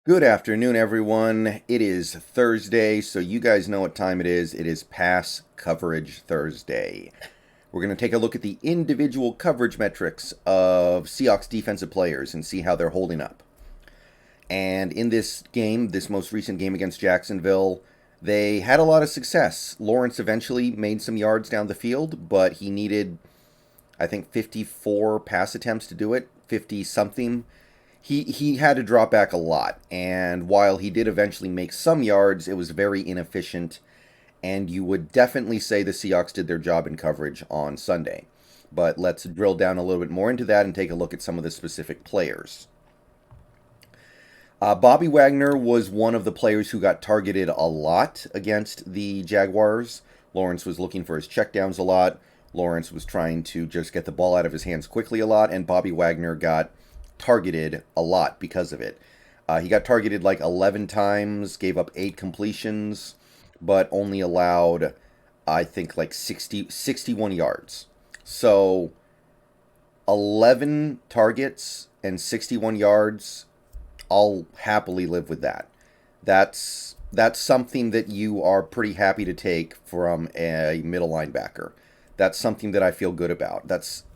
Good afternoon, everyone. It is Thursday, so you guys know what time it is. It is Pass Coverage Thursday. We're going to take a look at the individual coverage metrics of Seahawks defensive players and see how they're holding up. And in this game, this most recent game against Jacksonville, they had a lot of success. Lawrence eventually made some yards down the field, but he needed, I think, 54 pass attempts to do it, 50 something. He had to drop back a lot, and while he did eventually make some yards, it was very inefficient, and you would definitely say the Seahawks did their job in coverage on Sunday. But let's drill down a little bit more into that and take a look at some of the specific players. Bobby Wagner was one of the players who got targeted a lot against the Jaguars. Lawrence was looking for his checkdowns a lot. Lawrence was trying to just get the ball out of his hands quickly a lot, and Bobby Wagner got targeted a lot because of it. He got targeted like 11 times, gave up 8 completions, but only allowed, I think, like 61 yards. So 11 targets and 61 yards, I'll happily live with that. That's something that you are pretty happy to take from a middle linebacker. That's something that I feel good about.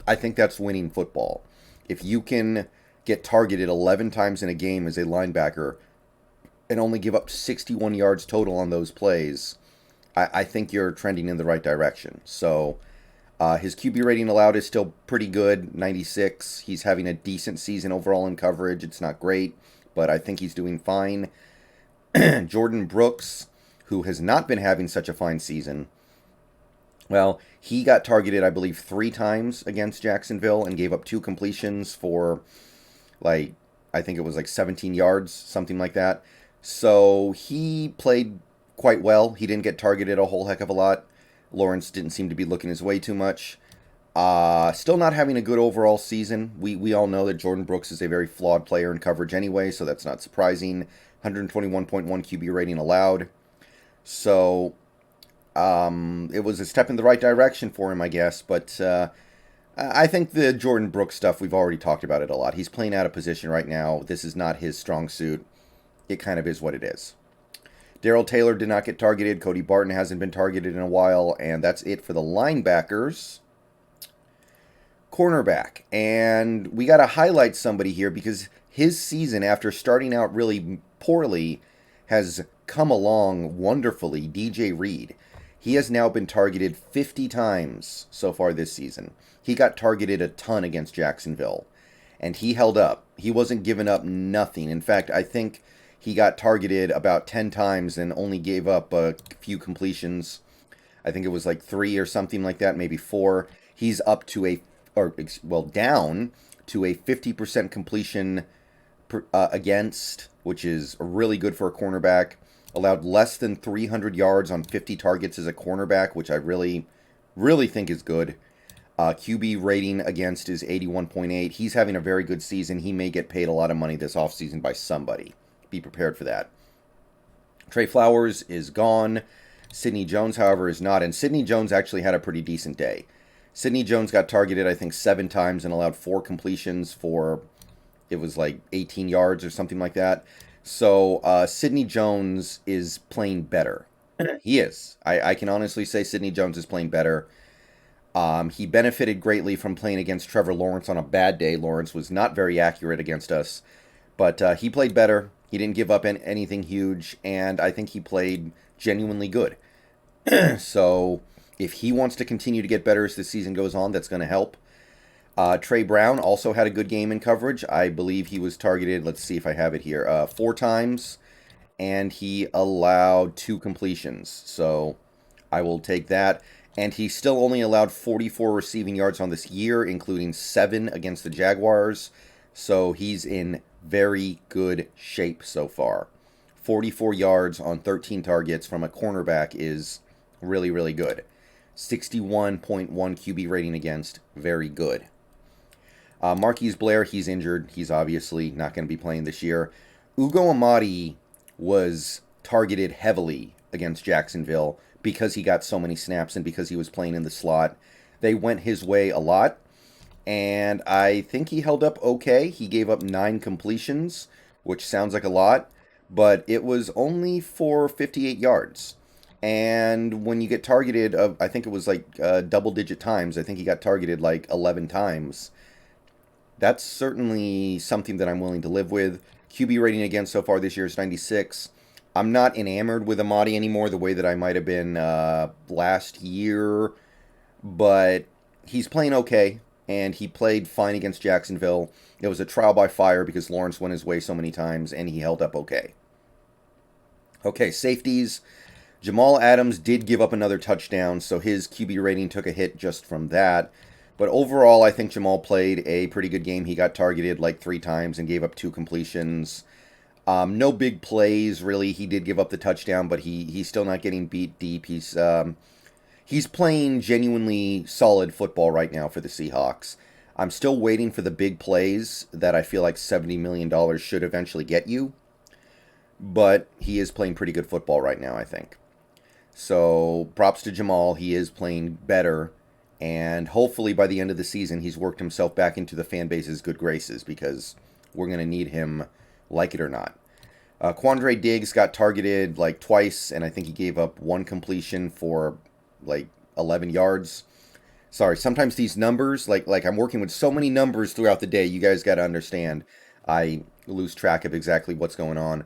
I think that's winning football. If you can get targeted 11 times in a game as a linebacker and only give up 61 yards total on those plays, I think you're trending in the right direction. So his QB rating allowed is still pretty good, 96. He's having a decent season overall in coverage. It's not great, but I think he's doing fine. Jordan Brooks, who has not been having such a fine season, well, he got targeted, I believe, 3 times against Jacksonville and gave up 2 completions for, like, I think it was like 17 yards, something like that. So he played quite well. He didn't get targeted a whole heck of a lot. Lawrence didn't seem to be looking his way too much. Still not having a good overall season. We all know that Jordan Brooks is a very flawed player in coverage anyway, so that's not surprising. 121.1 QB rating allowed. So it was a step in the right direction for him, I guess. But I think the Jordan Brooks stuff, we've already talked about it a lot. He's playing out of position right now. This is not his strong suit. It kind of is what it is. Darrell Taylor did not get targeted. Cody Barton hasn't been targeted in a while. And that's it for the linebackers. Cornerback. And we got to highlight somebody here because his season, after starting out really poorly, has come along wonderfully. DJ Reed. He has now been targeted 50 times so far this season. He got targeted a ton against Jacksonville, and he held up. He wasn't giving up nothing. In fact, I think he got targeted about 10 times and only gave up a few completions. I think it was like 3 or something like that, maybe 4. He's up to down to a 50% completion against, which is really good for a cornerback. Allowed less than 300 yards on 50 targets as a cornerback, which I really, really think is good. QB rating against is 81.8. He's having a very good season. He may get paid a lot of money this offseason by somebody. Be prepared for that. Trey Flowers is gone. Sidney Jones, however, is not. And Sidney Jones actually had a pretty decent day. Sidney Jones got targeted, I think, 7 times and allowed 4 completions for, it was like 18 yards or something like that. So Sidney Jones is playing better. He is. I can honestly say Sidney Jones is playing better. He benefited greatly from playing against Trevor Lawrence on a bad day. Lawrence was not very accurate against us, but he played better. He didn't give up anything huge, and I think he played genuinely good. So if he wants to continue to get better as the season goes on, that's going to help. Trey Brown also had a good game in coverage. I believe he was targeted, let's see if I have it here, 4 times, and he allowed 2 completions. So I will take that. And he still only allowed 44 receiving yards on this year, including 7 against the Jaguars. So he's in very good shape so far. 44 yards on 13 targets from a cornerback is really, really good. 61.1 QB rating against, very good. Marquise Blair, he's injured. He's obviously not going to be playing this year. Ugo Amadi was targeted heavily against Jacksonville because he got so many snaps and because he was playing in the slot. They went his way a lot, and I think he held up okay. He gave up 9 completions which sounds like a lot, but it was only for 58 yards. And when you get targeted, I think it was like double digit times. I think he got targeted like 11 times. That's certainly something that I'm willing to live with. QB rating again so far this year is 96. I'm not enamored with Amadi anymore the way that I might have been last year, but he's playing okay, and he played fine against Jacksonville. It was a trial by fire because Lawrence went his way so many times, and he held up okay. Okay, safeties. Jamal Adams did give up another touchdown, so his QB rating took a hit just from that. But overall, I think Jamal played a pretty good game. He got targeted like 3 times and gave up 2 completions. No big plays, really. He did give up the touchdown, but he's still not getting beat deep. He's playing genuinely solid football right now for the Seahawks. I'm still waiting for the big plays that I feel like $70 million should eventually get you. But he is playing pretty good football right now, I think. So props to Jamal. He is playing better. And hopefully by the end of the season, he's worked himself back into the fan base's good graces because we're going to need him, like it or not. Quandre Diggs got targeted like twice, and I think he gave up 1 completion for like 11 yards. Sorry, sometimes these numbers, like I'm working with so many numbers throughout the day, you guys got to understand. I lose track of exactly what's going on.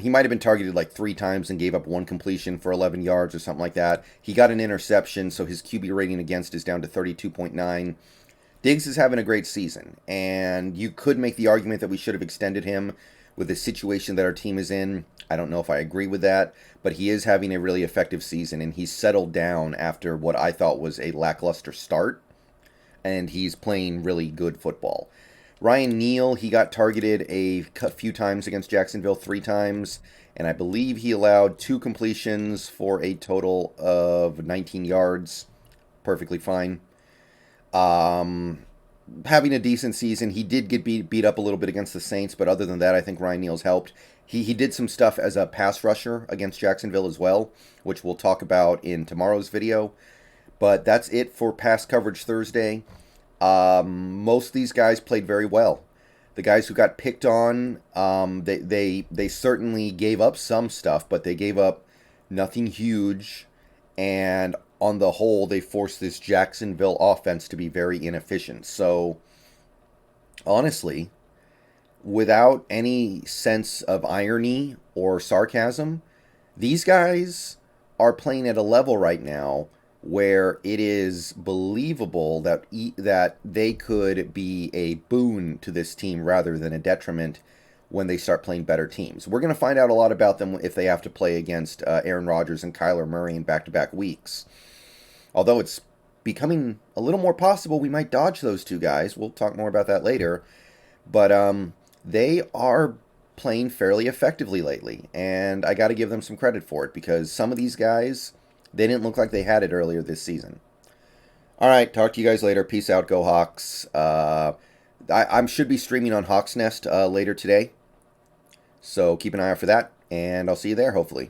He might have been targeted like 3 times and gave up 1 completion for 11 yards or something like that. He got an interception, so his QB rating against is down to 32.9. Diggs is having a great season, and you could make the argument that we should have extended him with the situation that our team is in. I don't know if I agree with that, but he is having a really effective season, and he's settled down after what I thought was a lackluster start, and he's playing really good football. Ryan Neal, he got targeted a few times against Jacksonville, 3 times, and I believe he allowed 2 completions for a total of 19 yards. Perfectly fine. Having a decent season. He did get beat up a little bit against the Saints, but other than that, I think Ryan Neal's helped. He did some stuff as a pass rusher against Jacksonville as well, which we'll talk about in tomorrow's video. But that's it for Pass Coverage Thursday. Most of these guys played very well. The guys who got picked on, they certainly gave up some stuff, but they gave up nothing huge. And on the whole, they forced this Jacksonville offense to be very inefficient. So, honestly, without any sense of irony or sarcasm, these guys are playing at a level right now where it is believable that they could be a boon to this team rather than a detriment when they start playing better teams. We're going to find out a lot about them if they have to play against Aaron Rodgers and Kyler Murray in back-to-back weeks. Although it's becoming a little more possible we might dodge those two guys. We'll talk more about that later. But they are playing fairly effectively lately, and I got to give them some credit for it because some of these guys, they didn't look like they had it earlier this season. All right, talk to you guys later. Peace out. Go Hawks. I should be streaming on Hawks Nest later today, so keep an eye out for that, and I'll see you there, hopefully.